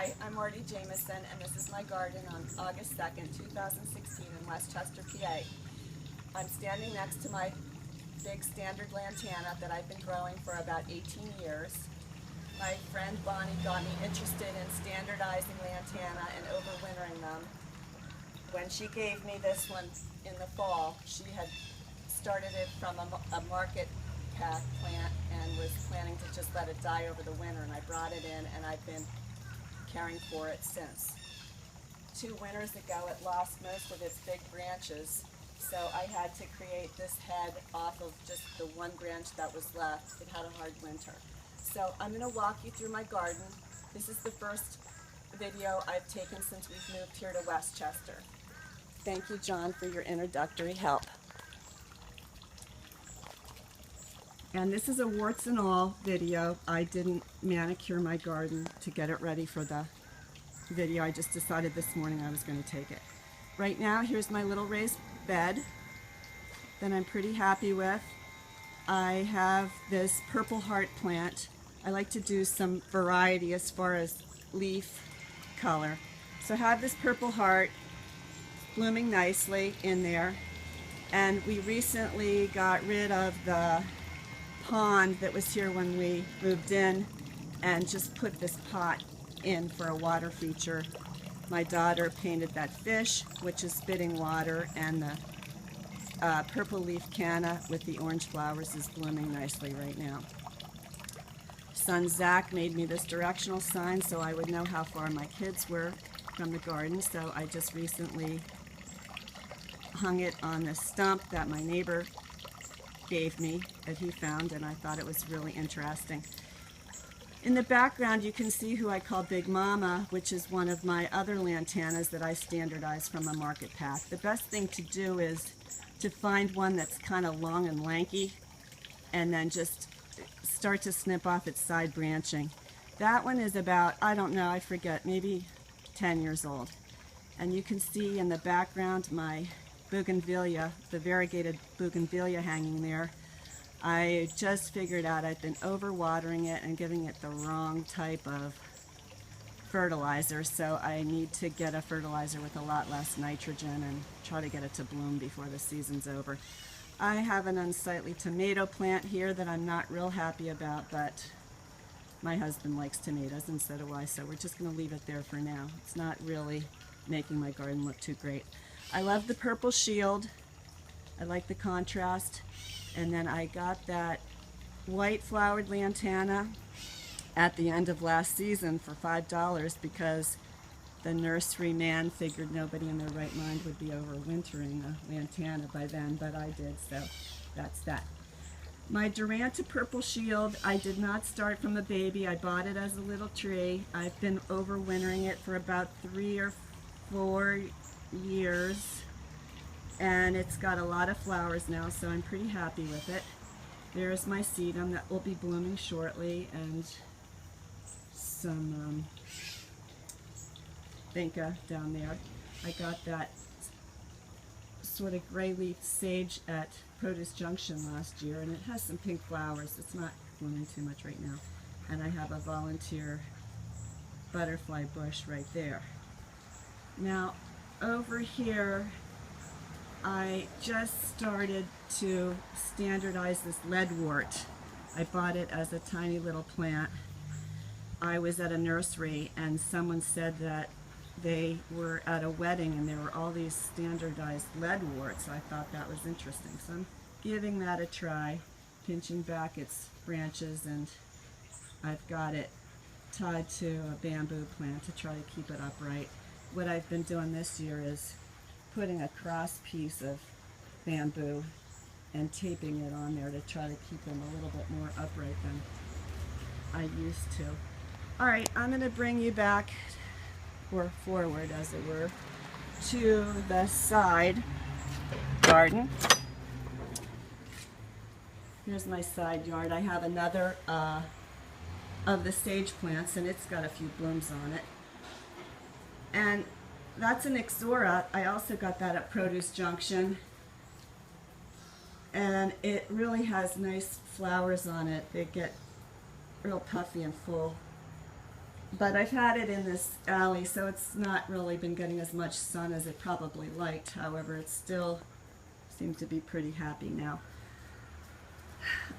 Hi, I'm Marti Jameson, and this is my garden on August 2nd, 2016 in Westchester, PA. I'm standing next to my big standard lantana that I've been growing for about 18 years. My friend Bonnie got me interested in standardizing lantana and overwintering them. When she gave me this one in the fall, she had started it from a market pack plant and was planning to just let it die over the winter, and I brought it in and I've been caring for it since. 2 winters ago it lost most of its big branches, so I had to create this head off of just the one branch that was left. It had a hard winter. So I'm going to walk you through my garden. This is the first video I've taken since we've moved here to Westchester. Thank you, John, for your introductory help. And this is a warts and all video. I didn't manicure my garden to get it ready for the video. I just decided this morning I was going to take it. Right now, here's my little raised bed that I'm pretty happy with. I have this purple heart plant. I like to do some variety as far as leaf color. So I have this purple heart blooming nicely in there. And we recently got rid of the pond that was here when we moved in and just put this pot in for a water feature. My daughter painted that fish, which is spitting water, and the purple leaf canna with the orange flowers is blooming nicely right now. Son Zach made me this directional sign so I would know how far my kids were from the garden, so I just recently hung it on the stump that my neighbor gave me that he found, and I thought it was really interesting. In the background you can see who I call Big Mama, which is one of my other lantanas that I standardized from a market pack. The best thing to do is to find one that's kind of long and lanky and then just start to snip off its side branching. That one is about, I don't know, I forget, maybe 10 years old. And you can see in the background my bougainvillea, the variegated bougainvillea hanging there. I just figured out I've been overwatering it and giving it the wrong type of fertilizer, so I need to get a fertilizer with a lot less nitrogen and try to get it to bloom before the season's over. I have an unsightly tomato plant here that I'm not real happy about, but my husband likes tomatoes and so do I, so we're just going to leave it there for now. It's not really making my garden look too great. I love the purple shield. I like the contrast. And then I got that white flowered lantana at the end of last season for $5 because the nursery man figured nobody in their right mind would be overwintering a lantana by then, but I did, so that's that. My Duranta purple shield, I did not start from a baby. I bought it as a little tree. I've been overwintering it for about 3 or 4 years, and it's got a lot of flowers now, so I'm pretty happy with it. There's my sedum that will be blooming shortly, and some vinca down there. I got that sort of gray leaf sage at Produce Junction last year, and it has some pink flowers. It's not blooming too much right now. And I have a volunteer butterfly bush right there. Now, over here, I just started to standardize this leadwort. I bought it as a tiny little plant. I was at a nursery and someone said that they were at a wedding and there were all these standardized leadworts. I thought that was interesting. So I'm giving that a try, pinching back its branches, and I've got it tied to a bamboo plant to try to keep it upright. What I've been doing this year is putting a cross piece of bamboo and taping it on there to try to keep them a little bit more upright than I used to. All right, I'm going to bring you back, or forward as it were, to the side garden. Here's my side yard. I have another of the sage plants, and it's got a few blooms on it. And that's an Ixora. I also got that at Produce Junction. And it really has nice flowers on it. They get real puffy and full. But I've had it in this alley, so it's not really been getting as much sun as it probably liked. However, it still seems to be pretty happy now.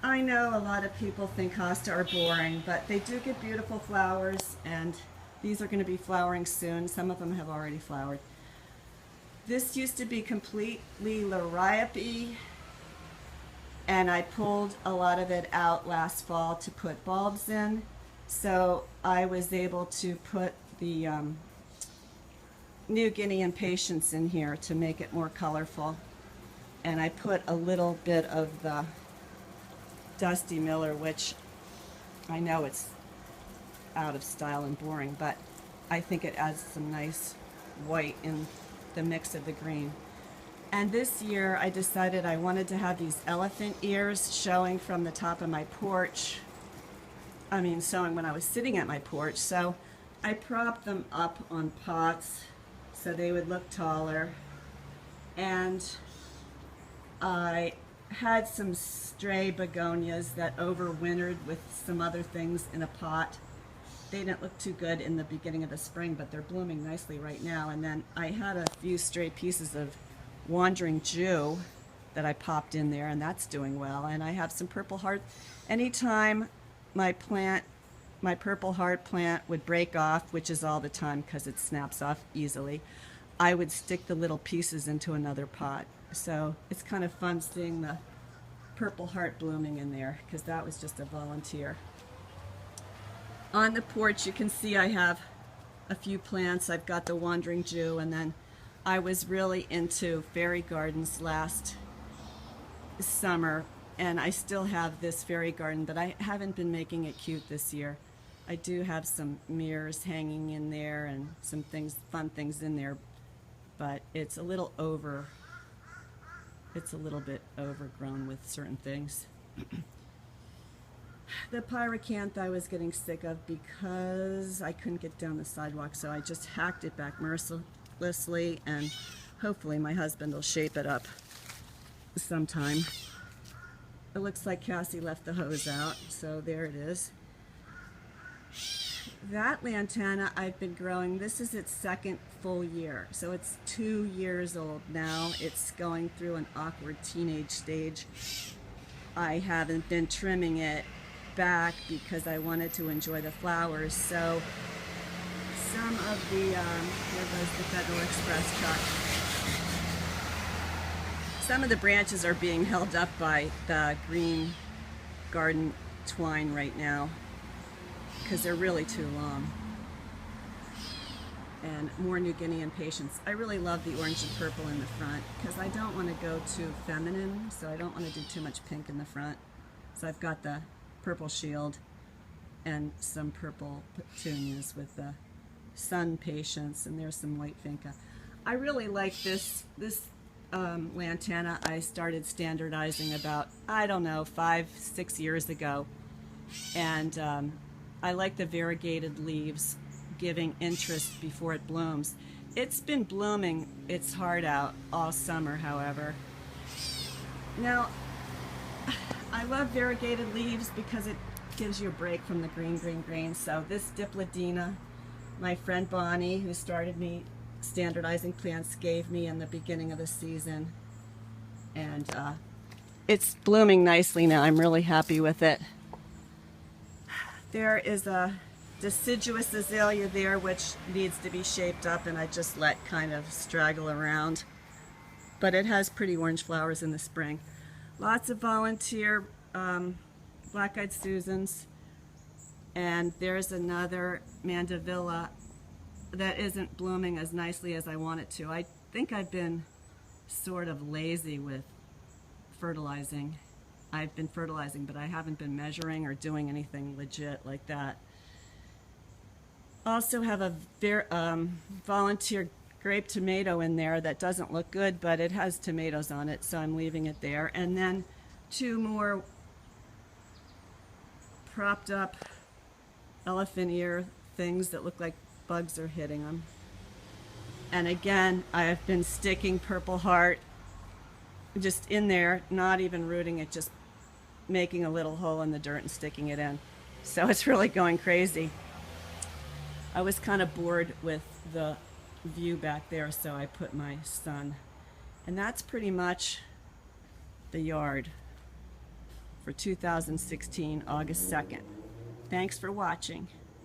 I know a lot of people think hosta are boring, but they do get beautiful flowers, and these are going to be flowering soon. Some of them have already flowered. This used to be completely liriope, and I pulled a lot of it out last fall to put bulbs in. So I was able to put the New Guinea impatiens in here to make it more colorful. And I put a little bit of the Dusty Miller, which I know it's out of style and boring, but I think it adds some nice white in the mix of the green. And this year I decided I wanted to have these elephant ears showing from the top of my porch. Showing when I was sitting at my porch. So I propped them up on pots so they would look taller. And I had some stray begonias that overwintered with some other things in a pot. They didn't look too good in the beginning of the spring, but they're blooming nicely right now. And then I had a few stray pieces of Wandering Jew that I popped in there, and that's doing well. And I have some purple heart. Anytime my purple heart plant would break off, which is all the time because it snaps off easily, I would stick the little pieces into another pot. So it's kind of fun seeing the purple heart blooming in there, because that was just a volunteer. On the porch you can see I have a few plants. I've got the Wandering Jew, and then I was really into fairy gardens last summer, and I still have this fairy garden, but I haven't been making it cute this year. I do have some mirrors hanging in there and some things, fun things in there, but it's a little bit overgrown with certain things. The pyracantha I was getting sick of because I couldn't get down the sidewalk, so I just hacked it back mercilessly, and hopefully my husband will shape it up sometime. It looks like Cassie left the hose out, so there it is. That lantana I've been growing, this is its second full year, so it's 2 years old now. It's going through an awkward teenage stage. I haven't been trimming it back because I wanted to enjoy the flowers, so some of the, here goes the Federal Express truck. Some of the branches are being held up by the green garden twine right now because they're really too long. And more New Guinea impatiens. I really love the orange and purple in the front because I don't want to go too feminine, so I don't want to do too much pink in the front. So I've got the purple shield and some purple petunias with the sun patience, and there's some white vinca. I really like this lantana. I started standardizing about, I don't know, 5-6 years ago, and I like the variegated leaves giving interest before it blooms. It's been blooming its heart out all summer, however. Now, I love variegated leaves because it gives you a break from the green. So this Dipladina, my friend Bonnie, who started me standardizing plants, gave me in the beginning of the season. And it's blooming nicely now. I'm really happy with it. There is a deciduous azalea there which needs to be shaped up, and I just let kind of straggle around. But it has pretty orange flowers in the spring. Lots of volunteer black-eyed Susans, and there's another Mandevilla that isn't blooming as nicely as I want it to. I think I've been sort of lazy with fertilizing. I've been fertilizing, but I haven't been measuring or doing anything legit like that. Also have a volunteer grape tomato in there that doesn't look good, but it has tomatoes on it, so I'm leaving it there. And then 2 more propped up elephant ear things that look like bugs are hitting them. And again, I have been sticking Purple Heart just in there, not even rooting it, just making a little hole in the dirt and sticking it in. So it's really going crazy. I was kind of bored with the view back there, so I put my son. And that's pretty much the yard for 2016, August 2nd. Thanks for watching.